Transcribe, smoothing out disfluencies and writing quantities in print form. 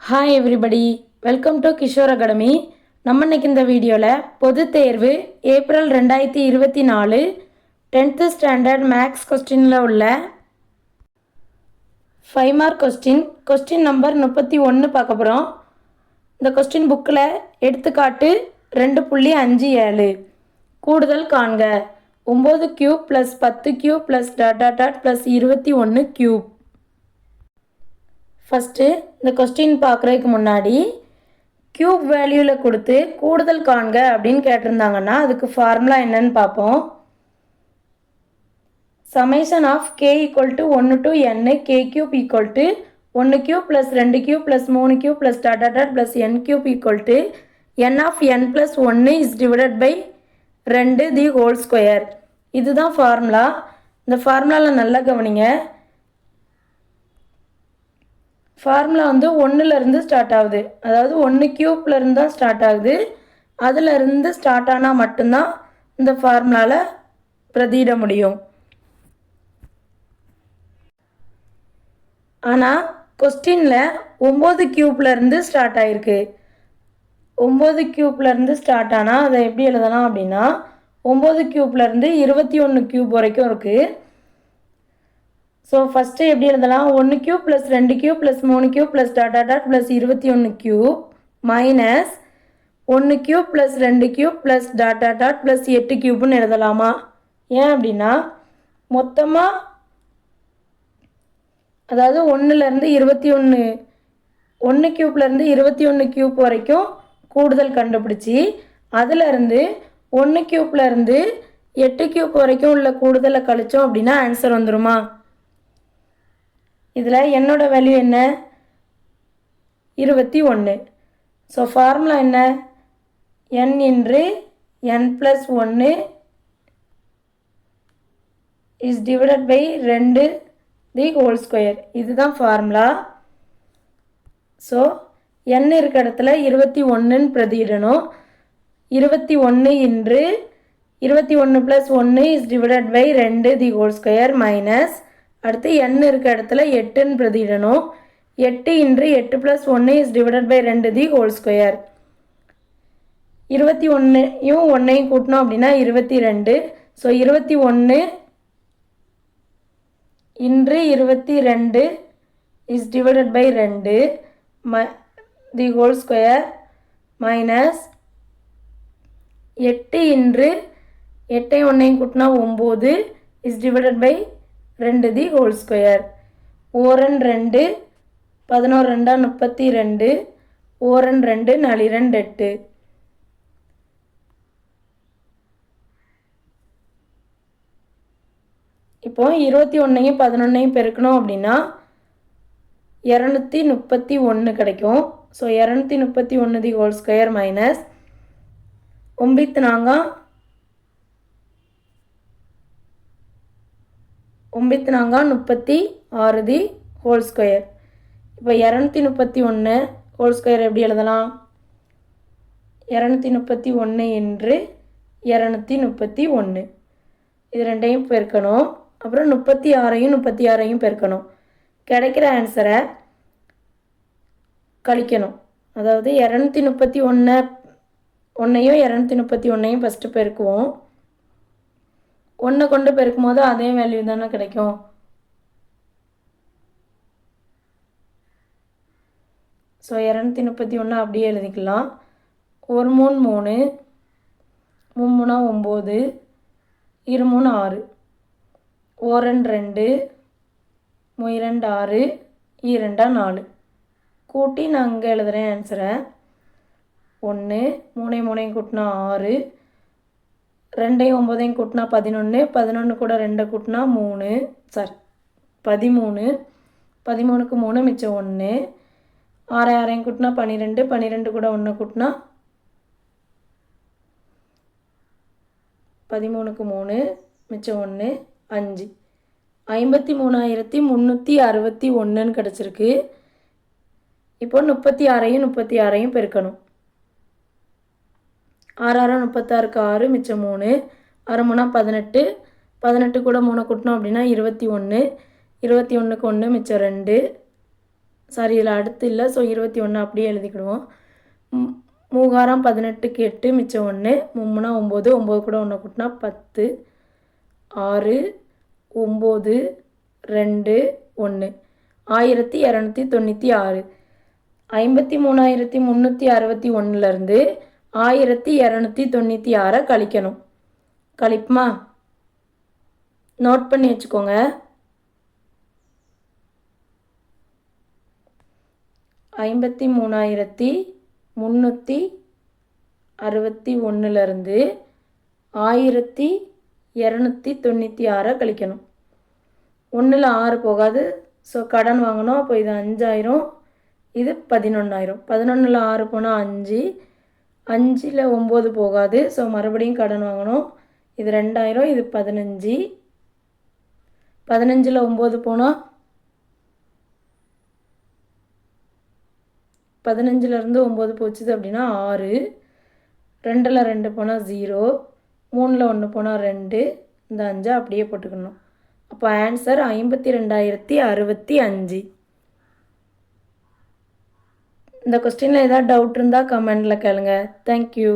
Hi everybody, welcome to Kishore academy. நம்ம இன்னைக்கு இந்த வீடியோவில் பொது தேர்வு ஏப்ரல் 2024 10th ஸ்டாண்டர்ட் மேக்ஸ் கொஸ்டினில் உள்ள 5 மார்க் கொஸ்டின் நம்பர் 31 பார்க்க போகிறோம். இந்த கொஸ்டின் புக்கில் எடுத்துக்காட்டு 2.57 கூடுதல் காண்க 9 cube plus 10 cube plus ++ + 21 cube. First இந்த கொஸ்டின் பார்க்குறதுக்கு முன்னாடி க்யூப் வேல்யூவில் கொடுத்து கூடுதல் காண்க அப்படின்னு கேட்டிருந்தாங்கன்னா அதுக்கு ஃபார்முலா என்னன்னு பார்ப்போம். Summation of k = 1 to n k cube = 1 cube + 2 cube + 3 cube + +n cube = n of n + 1 is divided by 2 the whole square. இதுதான் ஃபார்முலா. இந்த ஃபார்முலாவில் நல்லா கவனிங்க. ஃபார்முலா வந்து 1லேருந்து ஸ்டார்ட் ஆகுது, அதாவது 1 கியூப்லேருந்து தான் ஸ்டார்ட் ஆகுது. அதிலிருந்து ஸ்டார்ட் ஆனால் மட்டும்தான் இந்த ஃபார்முலாவில் பிரதியிட முடியும். ஆனால் கொஸ்டினில் 9 கியூப்லேருந்து ஸ்டார்ட் ஆகிருக்கு. 9 கியூப்லேருந்து ஸ்டார்ட் ஆனால் அதை எப்படி எழுதலாம் அப்படின்னா 9 கியூப்லேருந்து 21 கியூப் வரைக்கும் இருக்குது. ஸோ ஃபஸ்ட்டு எப்படி எழுதலாம், 1 cube + 2 cube + 3 cube + ++ +21 cube minus 1 cube + 2 cube + +8 கியூப்னு எழுதலாமா? ஏன் அப்படின்னா மொத்தமாக அதாவது 1லேருந்து 21 1 கியூப்லேருந்து 21 கியூப் வரைக்கும் கூடுதல் கண்டுபிடிச்சி அதிலிருந்து 1 கியூப்லேருந்து 8 கியூப் வரைக்கும் உள்ள கூடுதலை கழிச்சோம் அப்படின்னா ஆன்சர் வந்துடுமா? இதில் என்னோட வேல்யூ என்ன, 21. ஸோ ஃபார்முலா என்ன, n × n + 1 is divided by 2 the whole square. இதுதான் ஃபார்முலா. ஸோ n இருக்க இடத்துல 21ன்னு பிரதியிடணும். 21 × 21 + 1 is divided by 2 the whole square minus அடுத்து n இருக்க இடத்துல 8ன்னு பிரதியிடணும். 8 × 8 + 1 is divided by 2 the whole square. 21யும் 1யும் கூட்டினோம் அப்படின்னா 22. So 21 × 22 is divided by 2 the whole square minus 8 × 8யும் 1யும் கூட்டினா 9 is divided by 2 the whole square. 4 2 11 2 32 4 2 4 2 8. இப்போ 21யும் 11யும் பெருக்கணும் அப்படின்னா 231 கிடைக்கும். So 231 the whole square minus 9 36 the whole square. இப்போ 231 whole square எப்படி எழுதலாம், 231 × 231 இது ரெண்டையும் பெருக்கணும். அப்புறம் 36யும் பெருக்கணும். கிடைக்கிற ஆன்சரை கழிக்கணும். அதாவது 231 231 ஃபஸ்ட்டு பெருக்குவோம். 1 கொண்டு பெருக்கும் போது அதே வேல்யூ தானே கிடைக்கும். ஸோ 231 அப்படியே எழுதிக்கலாம். 1 3 3 3 9 2 3 6 1 2 2 6 2 4 கூட்டி நான் அங்கே எழுதுகிறேன் ஆன்சரை. 1 3 3 கூட்டினா 6 2 9 கூட்டினா 11 11 கூட 2 கூட்டினா 3 13 13க்கு 3 மிச்சம் 1 6 6 கூட்டினா 12 12 கூட 1 கூட்டினா 13க்கு 3 மிச்சம் 1 5 53,361ன்னு கிடச்சிருக்கு. இப்போ 36யும் பெருக்கணும். 6 6 36க்கு 6 மிச்சம் 3 6 3 18 18 கூட 3 கூட்டினோம் அப்படின்னா 21 21க்கு 1 மிச்சம் 2 சாரி இதில் அடுத்து இல்லை. ஸோ 21 அப்படியே எழுதிக்கிடுவோம். 3 18க்கு 8 மிச்சம் 1 3 9 9 கூட 1 கூட்டினா 10 6 9 2 1 1296. 53,361லேருந்து 1296 கழிக்கணும். கழிப்புமா? நோட் பண்ணி வச்சுக்கோங்க. 53,361லேருந்து 1296 கழிக்கணும். 1ல் 6 போகாது. ஸோ கடன் வாங்கணும். அப்போ இது 5000, இது 11,000. 11ல் 6 போனால் 5, 5ல் 9 போகாது. ஸோ மறுபடியும் கடன் வாங்கணும். இது 2000, இது 15, 15ல் 9 போனால் 15லேருந்து 9 போச்சுது அப்படின்னா 6, 2ல் 2 போனால் 0, 3ல் 1 போனால் 2, இந்த 5 அப்படியே போட்டுக்கணும். அப்போ ஆன்சர் 52,065. இந்த கொஸ்டினில் ஏதாவது டவுட் இருந்தால் கமெண்டில் கேளுங்க. தேங்க்யூ.